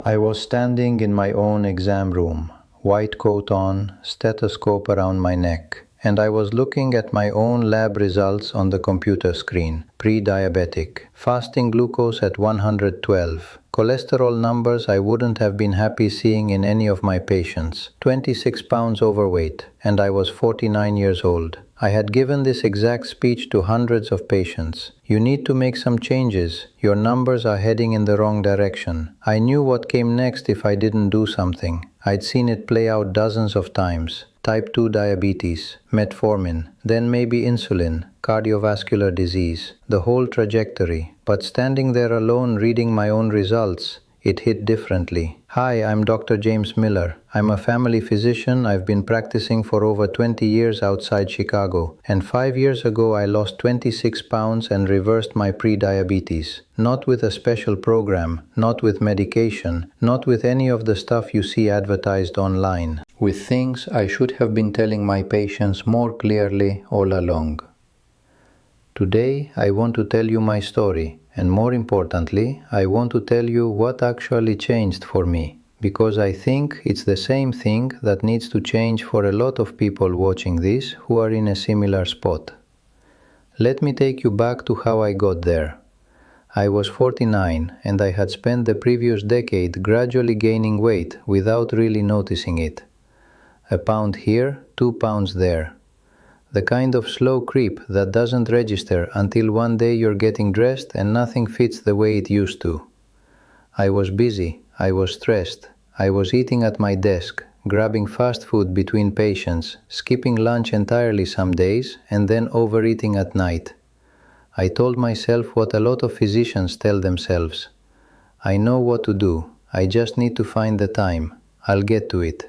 I was standing in my own exam room, white coat on, stethoscope around my neck, and I was looking at my own lab results on the computer screen. Pre-diabetic, fasting glucose at 112, cholesterol numbers I wouldn't have been happy seeing in any of my patients, 26 pounds overweight, and I was 49 years old. I had given this exact speech to hundreds of patients. You need to make some changes. Your numbers are heading in the wrong direction. I knew what came next if I didn't do something. I'd seen it play out dozens of times. Type 2 diabetes, metformin, then maybe insulin, cardiovascular disease, the whole trajectory. But standing there alone reading my own results, it hit differently. Hi, I'm Dr. James Miller. I'm a family physician. I've been practicing for over 20 years outside Chicago. And 5 years ago, I lost 26 pounds and reversed my pre-diabetes. Not with a special program, not with medication, not with any of the stuff you see advertised online. With things I should have been telling my patients more clearly all along. Today, I want to tell you my story. And more importantly, I want to tell you what actually changed for me, because I think it's the same thing that needs to change for a lot of people watching this who are in a similar spot. Let me take you back to how I got there. I was 49 and I had spent the previous decade gradually gaining weight without really noticing it. A pound here, 2 pounds there. The kind of slow creep that doesn't register until one day you're getting dressed and nothing fits the way it used to. I was busy, I was stressed, I was eating at my desk, grabbing fast food between patients, skipping lunch entirely some days, and then overeating at night. I told myself what a lot of physicians tell themselves. I know what to do, I just need to find the time, I'll get to it.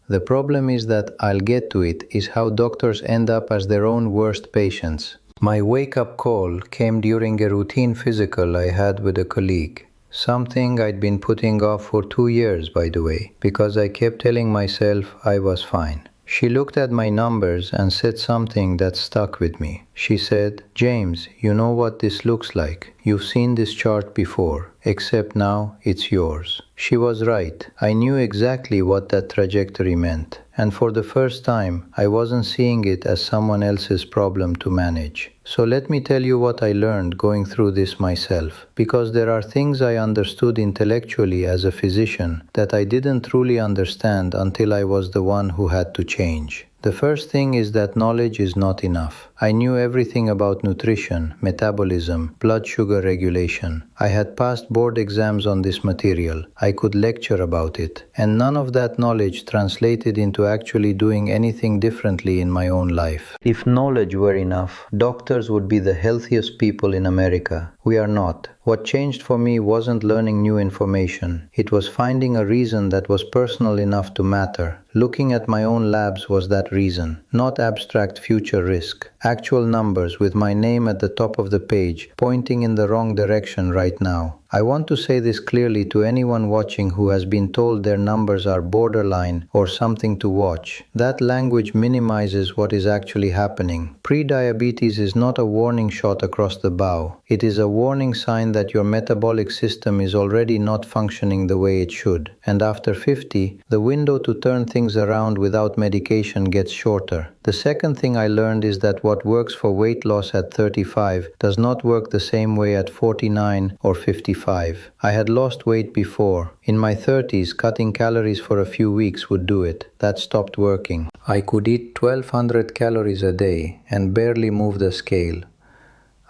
The problem is that I'll get to it is how doctors end up as their own worst patients. My wake-up call came during a routine physical I had with a colleague. Something I'd been putting off for 2 years, by the way, because I kept telling myself I was fine. She looked at my numbers and said something that stuck with me. She said, "James, you know what this looks like. You've seen this chart before, except now it's yours." She was right. I knew exactly what that trajectory meant. And for the first time, I wasn't seeing it as someone else's problem to manage. So let me tell you what I learned going through this myself, because there are things I understood intellectually as a physician that I didn't truly understand until I was the one who had to change. The first thing is that knowledge is not enough. I knew everything about nutrition, metabolism, blood sugar regulation. I had passed board exams on this material. I could lecture about it. And none of that knowledge translated into actually doing anything differently in my own life. If knowledge were enough, doctors would be the healthiest people in America. We are not. What changed for me wasn't learning new information. It was finding a reason that was personal enough to matter. Looking at my own labs was that reason, not abstract future risk. Actual numbers with my name at the top of the page, pointing in the wrong direction right now. I want to say this clearly to anyone watching who has been told their numbers are borderline or something to watch. That language minimizes what is actually happening. Prediabetes is not a warning shot across the bow. It is a warning sign that your metabolic system is already not functioning the way it should. And after 50, the window to turn things around without medication gets shorter. The second thing I learned is that what works for weight loss at 35 does not work the same way at 49 or 55. I had lost weight before. In my 30s, cutting calories for a few weeks would do it. That stopped working. I could eat 1200 calories a day and barely move the scale.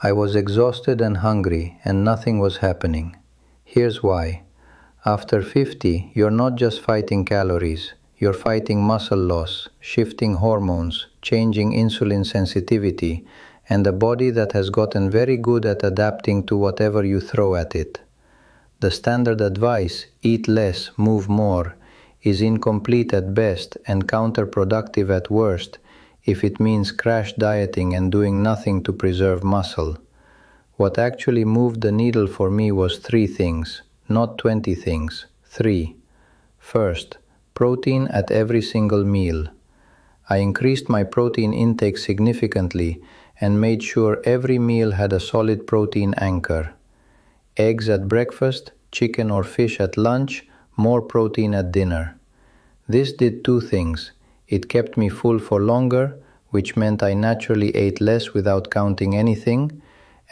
I was exhausted and hungry, and nothing was happening. Here's why. After 50, you're not just fighting calories. You're fighting muscle loss, shifting hormones, changing insulin sensitivity, and a body that has gotten very good at adapting to whatever you throw at it. The standard advice, eat less, move more, is incomplete at best and counterproductive at worst if it means crash dieting and doing nothing to preserve muscle. What actually moved the needle for me was 3 things, not 20 things. 3. First, protein at every single meal. I increased my protein intake significantly and made sure every meal had a solid protein anchor. Eggs at breakfast, chicken or fish at lunch, more protein at dinner. This did two things. It kept me full for longer, which meant I naturally ate less without counting anything,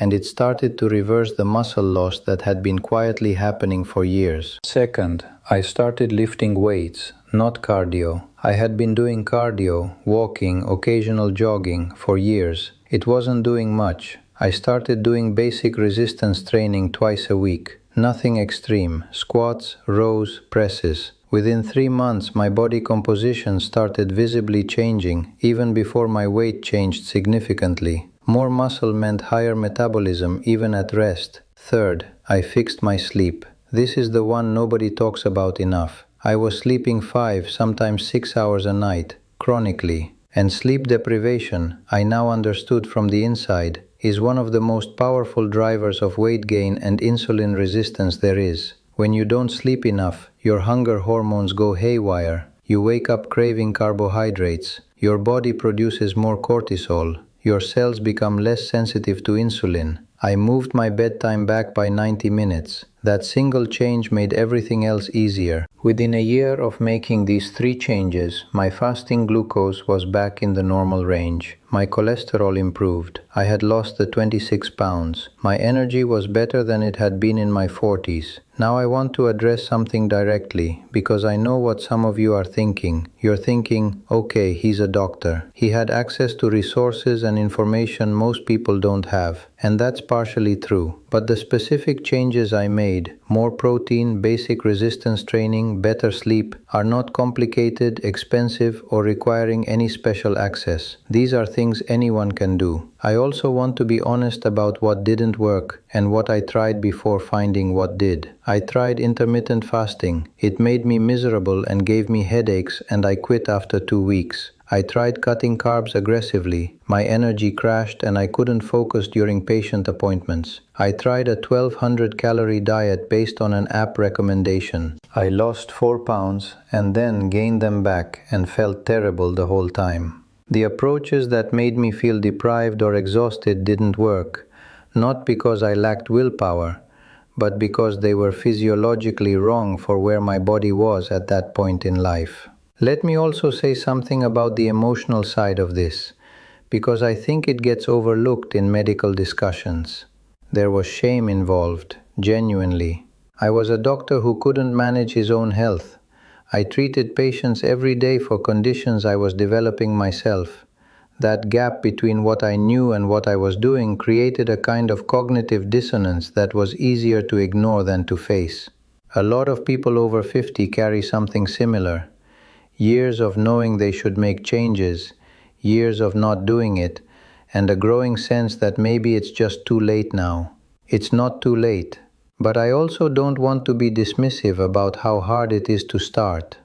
and it started to reverse the muscle loss that had been quietly happening for years. Second, I started lifting weights, not cardio. I had been doing cardio, walking, occasional jogging for years. It wasn't doing much. I started doing basic resistance training twice a week. Nothing extreme, squats, rows, presses. Within 3 months, my body composition started visibly changing, even before my weight changed significantly. More muscle meant higher metabolism, even at rest. Third, I fixed my sleep. This is the one nobody talks about enough. I was sleeping 5, sometimes 6 hours a night, chronically. And sleep deprivation, I now understood from the inside, is one of the most powerful drivers of weight gain and insulin resistance there is. When you don't sleep enough, your hunger hormones go haywire. You wake up craving carbohydrates. Your body produces more cortisol. Your cells become less sensitive to insulin. I moved my bedtime back by 90 minutes. That single change made everything else easier. Within a year of making these 3 changes, my fasting glucose was back in the normal range. My cholesterol improved. I had lost the 26 pounds. My energy was better than it had been in my 40s. Now I want to address something directly, because I know what some of you are thinking. You're thinking, okay, he's a doctor. He had access to resources and information most people don't have. And that's partially true. But the specific changes I made, more protein, basic resistance training, better sleep, are not complicated, expensive, or requiring any special access. These are things anyone can do. I also want to be honest about what didn't work and what I tried before finding what did. I tried intermittent fasting. It made me miserable and gave me headaches, and I quit after 2 weeks. I tried cutting carbs aggressively. My energy crashed and I couldn't focus during patient appointments. I tried a 1200-calorie diet based on an app recommendation. I lost 4 pounds and then gained them back and felt terrible the whole time. The approaches that made me feel deprived or exhausted didn't work, not because I lacked willpower, but because they were physiologically wrong for where my body was at that point in life. Let me also say something about the emotional side of this, because I think it gets overlooked in medical discussions. There was shame involved, genuinely. I was a doctor who couldn't manage his own health. I treated patients every day for conditions I was developing myself. That gap between what I knew and what I was doing created a kind of cognitive dissonance that was easier to ignore than to face. A lot of people over 50 carry something similar. Years of knowing they should make changes, years of not doing it, and a growing sense that maybe it's just too late now. It's not too late. But I also don't want to be dismissive about how hard it is to start.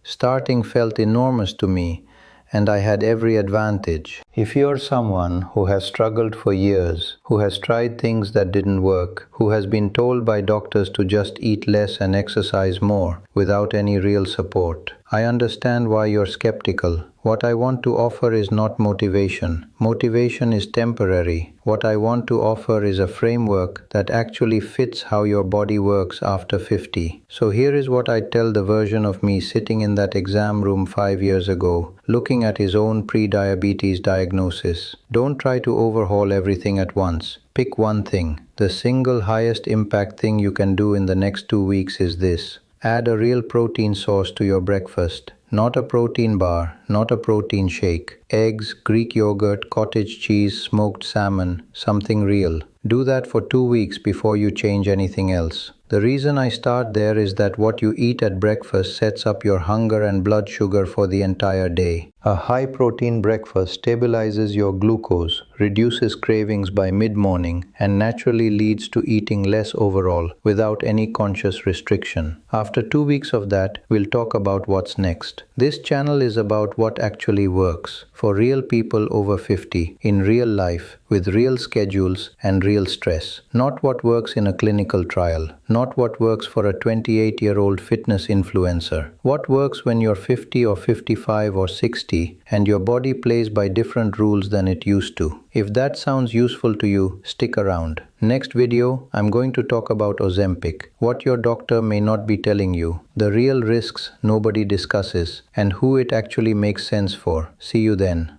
Starting felt enormous to me, and I had every advantage. If you're someone who has struggled for years, who has tried things that didn't work, who has been told by doctors to just eat less and exercise more without any real support, I understand why you're skeptical. What I want to offer is not motivation. Motivation is temporary. What I want to offer is a framework that actually fits how your body works after 50. So here is what I tell the version of me sitting in that exam room 5 years ago, looking at his own pre-diabetes diagnosis. Don't try to overhaul everything at once. Pick one thing. The single highest impact thing you can do in the next 2 weeks is this. Add a real protein source to your breakfast. Not a protein bar, not a protein shake. Eggs, Greek yogurt, cottage cheese, smoked salmon, something real. Do that for 2 weeks before you change anything else. The reason I start there is that what you eat at breakfast sets up your hunger and blood sugar for the entire day. A high-protein breakfast stabilizes your glucose, reduces cravings by mid-morning, and naturally leads to eating less overall without any conscious restriction. After 2 weeks of that, we'll talk about what's next. This channel is about what actually works for real people over 50, in real life, with real schedules and real stress. Not what works in a clinical trial, not what works for a 28-year-old fitness influencer. What works when you're 50 or 55 or 60 healthy and your body plays by different rules than it used to. If that sounds useful to you, stick around. Next video, I'm going to talk about Ozempic, what your doctor may not be telling you, the real risks nobody discusses, and who it actually makes sense for. See you then.